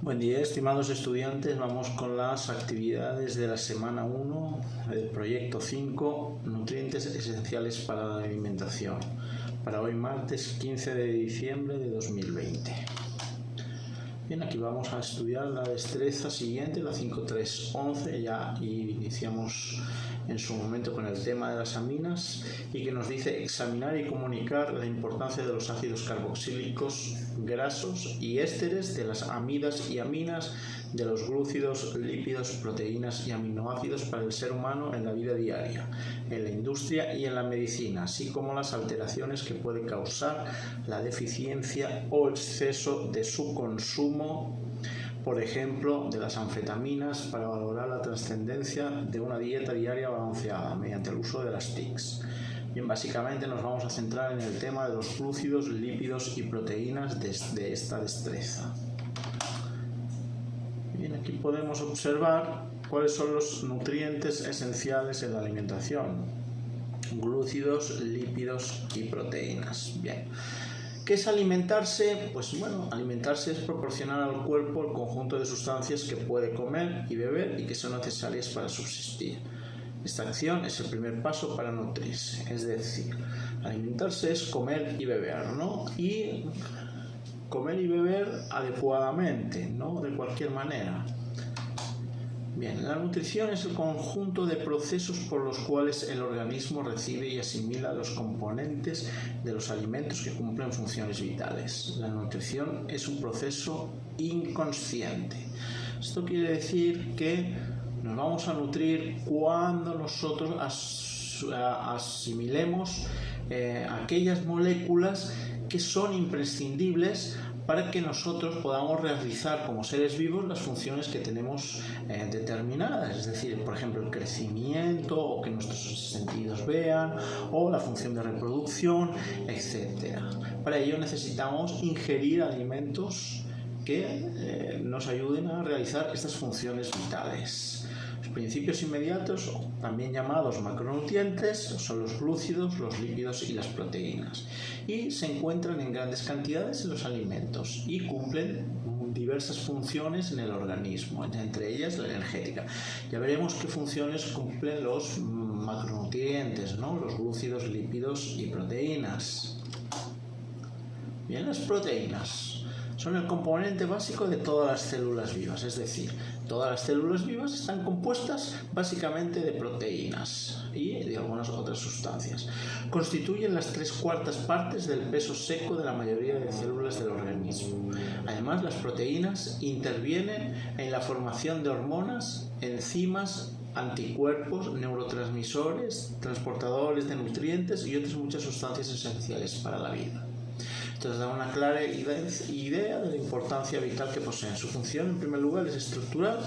Buen día, estimados estudiantes. Vamos con las actividades de la semana 1 del proyecto 5, nutrientes esenciales para la alimentación, para hoy martes 15 de diciembre de 2020. Bien, aquí vamos a estudiar la destreza siguiente, la 5.3.11, ya iniciamos en su momento con el tema de las aminas y que nos dice examinar y comunicar la importancia de los ácidos carboxílicos grasos y ésteres, de las amidas y aminas, de los glúcidos, lípidos, proteínas y aminoácidos para el ser humano en la vida diaria, en la industria y en la medicina, así como las alteraciones que puede causar la deficiencia o exceso de su consumo, por ejemplo, de las anfetaminas, para valorar la trascendencia de una dieta diaria balanceada mediante el uso de las TICs. Bien, básicamente nos vamos a centrar en el tema de los glúcidos, lípidos y proteínas de esta destreza. Bien, aquí podemos observar cuáles son los nutrientes esenciales en la alimentación: glúcidos, lípidos y proteínas. Bien. ¿Qué es alimentarse? Pues bueno, alimentarse es proporcionar al cuerpo el conjunto de sustancias que puede comer y beber y que son necesarias para subsistir. Esta acción es el primer paso para nutrirse, es decir, alimentarse es comer y beber, ¿no? Y comer y beber adecuadamente, no de cualquier manera. Bien, la nutrición es el conjunto de procesos por los cuales el organismo recibe y asimila los componentes de los alimentos que cumplen funciones vitales. La nutrición es un proceso inconsciente. Esto quiere decir que nos vamos a nutrir cuando nosotros asimilemos aquellas moléculas que son imprescindibles para que nosotros podamos realizar como seres vivos las funciones que tenemos determinadas, es decir, por ejemplo, el crecimiento, o que nuestros sentidos vean, o la función de reproducción, etc. Para ello necesitamos ingerir alimentos que nos ayuden a realizar estas funciones vitales. Los principios inmediatos, también llamados macronutrientes, son los glúcidos, los lípidos y las proteínas, y se encuentran en grandes cantidades en los alimentos y cumplen diversas funciones en el organismo, entre ellas la energética. Ya veremos qué funciones cumplen los macronutrientes, ¿no? Los glúcidos, lípidos y proteínas. Bien, las proteínas son el componente básico de todas las células vivas, es decir, todas las células vivas están compuestas básicamente de proteínas y de algunas otras sustancias. Constituyen las 3/4 partes del peso seco de la mayoría de células del organismo. Además, las proteínas intervienen en la formación de hormonas, enzimas, anticuerpos, neurotransmisores, transportadores de nutrientes y otras muchas sustancias esenciales para la vida. Esto da una clara idea de la importancia vital que poseen. Su función, en primer lugar, es estructural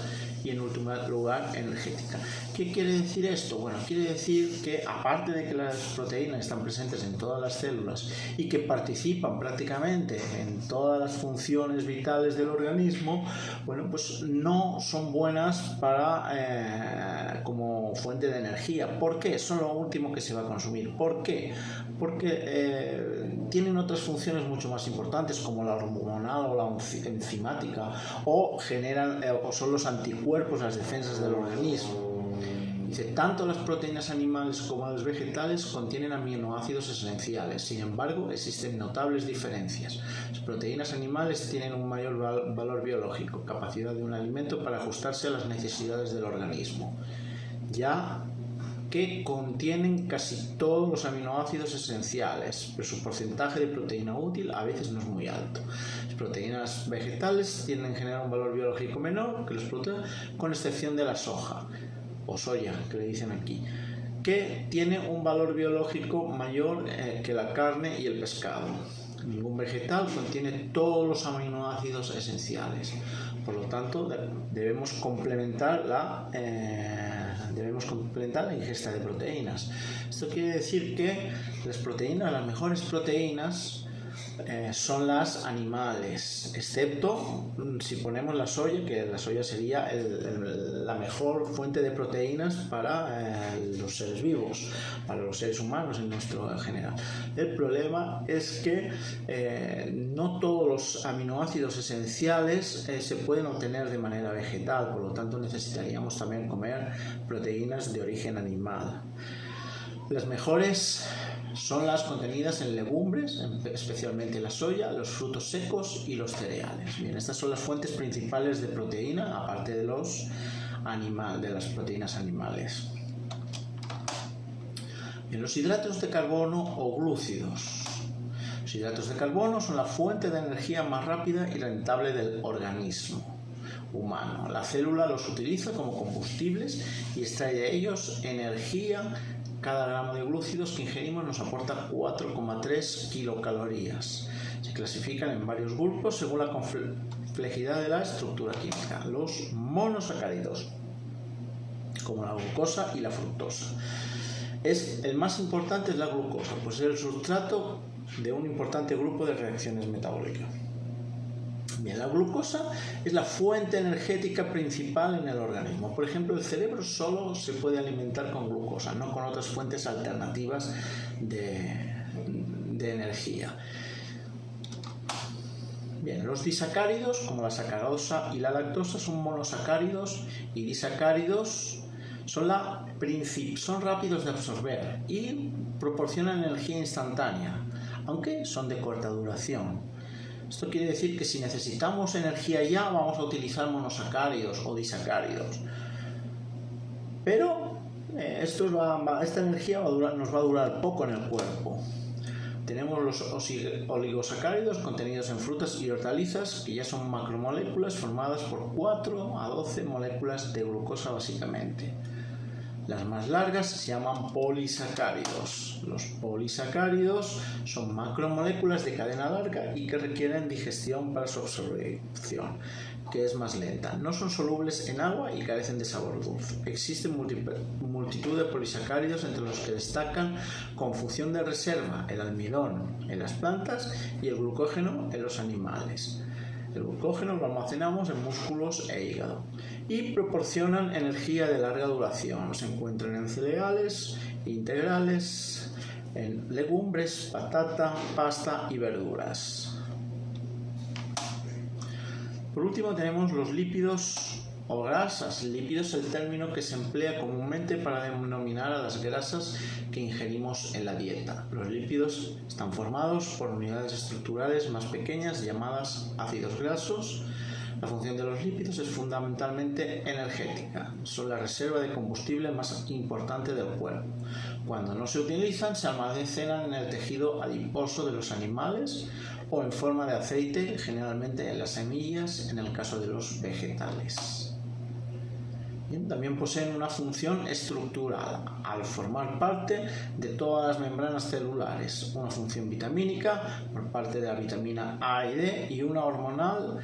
y, en último lugar, energética. ¿Qué quiere decir esto? Bueno, quiere decir que, aparte de que las proteínas están presentes en todas las células y que participan prácticamente en todas las funciones vitales del organismo, bueno, pues no son buenas para como fuente de energía. ¿Por qué? Son lo último que se va a consumir. ¿Por qué? Porque tienen otras funciones mucho más importantes, como la hormonal o la enzimática, o generan o son los anticuerpos, las defensas del organismo. Dice, tanto las proteínas animales como las vegetales contienen aminoácidos esenciales. Sin embargo, existen notables diferencias. Las proteínas animales tienen un mayor valor biológico, capacidad de un alimento para ajustarse a las necesidades del organismo, ya que contienen casi todos los aminoácidos esenciales, pero su porcentaje de proteína útil a veces no es muy alto. Las proteínas vegetales tienden a generar un valor biológico menor que las proteínas, con excepción de la soja, o soya, que le dicen aquí, que tiene un valor biológico mayor que la carne y el pescado. Ningún vegetal contiene todos los aminoácidos esenciales. Por lo tanto, debemos complementar la ingesta de proteínas. Esto quiere decir que las proteínas, las mejores proteínas, son las animales, excepto si ponemos la soya, que la soya sería la mejor fuente de proteínas para los seres vivos, para los seres humanos en nuestro general. El problema es que no todos los aminoácidos esenciales se pueden obtener de manera vegetal, por lo tanto necesitaríamos también comer proteínas de origen animal. Las mejores son las contenidas en legumbres, especialmente la soya, los frutos secos y los cereales. Bien, estas son las fuentes principales de proteína, aparte de las proteínas animales. Bien, los hidratos de carbono o glúcidos. Los hidratos de carbono son la fuente de energía más rápida y rentable del organismo humano. La célula los utiliza como combustibles y extrae de ellos energía. Cada gramo de glúcidos que ingerimos nos aporta 4,3 kilocalorías. Se clasifican en varios grupos según la complejidad de la estructura química. Los monosacáridos, como la glucosa y la fructosa. El más importante es la glucosa, pues es el sustrato de un importante grupo de reacciones metabólicas. Bien, la glucosa es la fuente energética principal en el organismo. Por ejemplo, el cerebro solo se puede alimentar con glucosa, no con otras fuentes alternativas de energía. Bien, los disacáridos, como la sacarosa y la lactosa, son monosacáridos, y disacáridos son rápidos de absorber y proporcionan energía instantánea, aunque son de corta duración. Esto quiere decir que si necesitamos energía ya, vamos a utilizar monosacáridos o disacáridos. Pero esta energía nos va a durar poco en el cuerpo. Tenemos los oligosacáridos contenidos en frutas y hortalizas, que ya son macromoléculas formadas por 4 a 12 moléculas de glucosa básicamente. Las más largas se llaman polisacáridos. Los polisacáridos son macromoléculas de cadena larga y que requieren digestión para su absorción, que es más lenta. No son solubles en agua y carecen de sabor dulce. Existen multitud de polisacáridos, entre los que destacan con función de reserva el almidón en las plantas y el glucógeno en los animales. El glucógeno lo almacenamos en músculos e hígado y proporcionan energía de larga duración. Se encuentran en cereales integrales, en legumbres, patata, pasta y verduras. Por último tenemos los lípidos o grasas. Lípidos es el término que se emplea comúnmente para denominar a las grasas que ingerimos en la dieta. Los lípidos están formados por unidades estructurales más pequeñas llamadas ácidos grasos. La función de los lípidos es fundamentalmente energética. Son la reserva de combustible más importante del cuerpo. Cuando no se utilizan, se almacenan en el tejido adiposo de los animales o en forma de aceite, generalmente en las semillas, en el caso de los vegetales. Bien, también poseen una función estructural al formar parte de todas las membranas celulares, una función vitamínica por parte de la vitamina A y D y una hormonal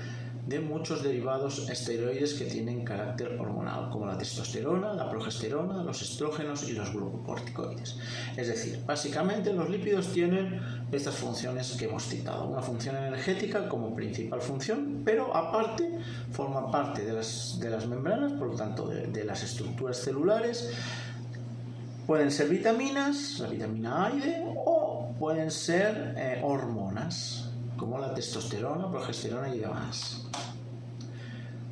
de muchos derivados esteroides que tienen carácter hormonal, como la testosterona, la progesterona, los estrógenos y los glucocorticoides. Es decir, básicamente los lípidos tienen estas funciones que hemos citado. Una función energética como principal función, pero aparte forma parte de las membranas, por lo tanto de las estructuras celulares. Pueden ser vitaminas, la vitamina A y D, o pueden ser hormonas, como la testosterona, progesterona y demás.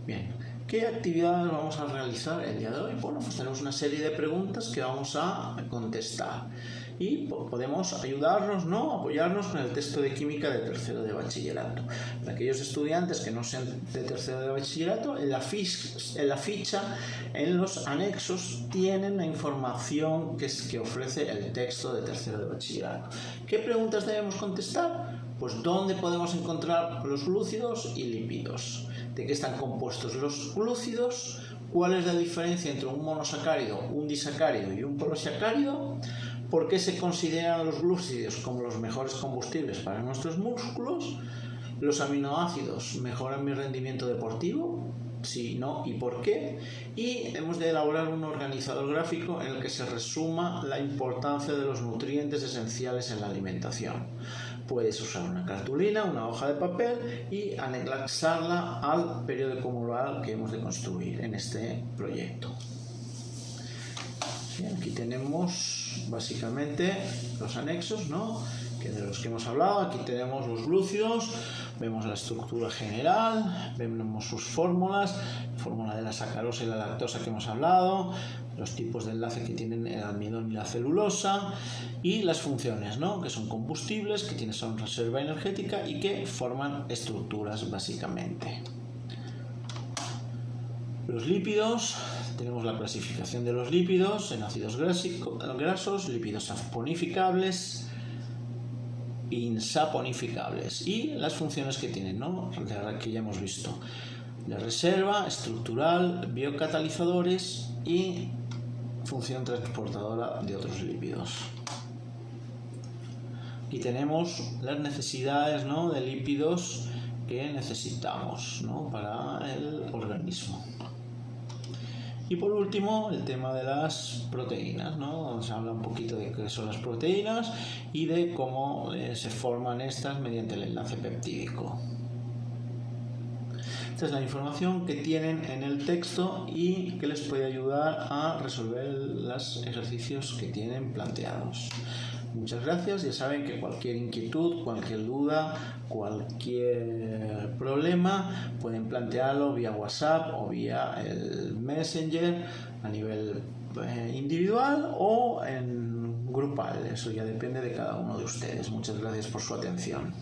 Bien, ¿qué actividades vamos a realizar el día de hoy? Bueno, pues tenemos una serie de preguntas que vamos a contestar y podemos apoyarnos con el texto de química de tercero de bachillerato. Para aquellos estudiantes que no sean de tercero de bachillerato, en la ficha, en los anexos, tienen la información que ofrece el texto de tercero de bachillerato. ¿Qué preguntas debemos contestar? Pues ¿dónde podemos encontrar los glúcidos y lípidos? ¿De qué están compuestos los glúcidos? ¿Cuál es la diferencia entre un monosacárido, un disacárido y un polisacárido? ¿Por qué se consideran los glúcidos como los mejores combustibles para nuestros músculos? ¿Los aminoácidos mejoran mi rendimiento deportivo? Sí, no y por qué. Y hemos de elaborar un organizador gráfico en el que se resuma la importancia de los nutrientes esenciales en la alimentación. Puedes usar una cartulina, una hoja de papel y anexarla al periódico mural que hemos de construir en este proyecto. Bien, aquí tenemos básicamente los anexos, ¿no?, que de los que hemos hablado. Aquí tenemos los glúcidos, vemos la estructura general, vemos sus fórmulas, fórmula de la sacarosa y la lactosa que hemos hablado, los tipos de enlace que tienen el almidón y la celulosa, y las funciones, ¿no?, que son combustibles, que tienen son reserva energética y que forman estructuras básicamente. Los lípidos, tenemos la clasificación de los lípidos en ácidos grasos, lípidos saponificables, insaponificables, y las funciones que tienen, ¿no?, que ya hemos visto: de reserva, estructural, biocatalizadores y función transportadora de otros lípidos. Aquí tenemos las necesidades, ¿no?, de lípidos que necesitamos, ¿no?, para el organismo. Y por último, el tema de las proteínas, ¿no?, donde se habla un poquito de qué son las proteínas y de cómo se forman estas mediante el enlace peptídico. Esta es la información que tienen en el texto y que les puede ayudar a resolver los ejercicios que tienen planteados. Muchas gracias. Ya saben que cualquier inquietud, cualquier duda, cualquier problema pueden plantearlo vía WhatsApp o vía el Messenger a nivel individual o en grupal. Eso ya depende de cada uno de ustedes. Muchas gracias por su atención.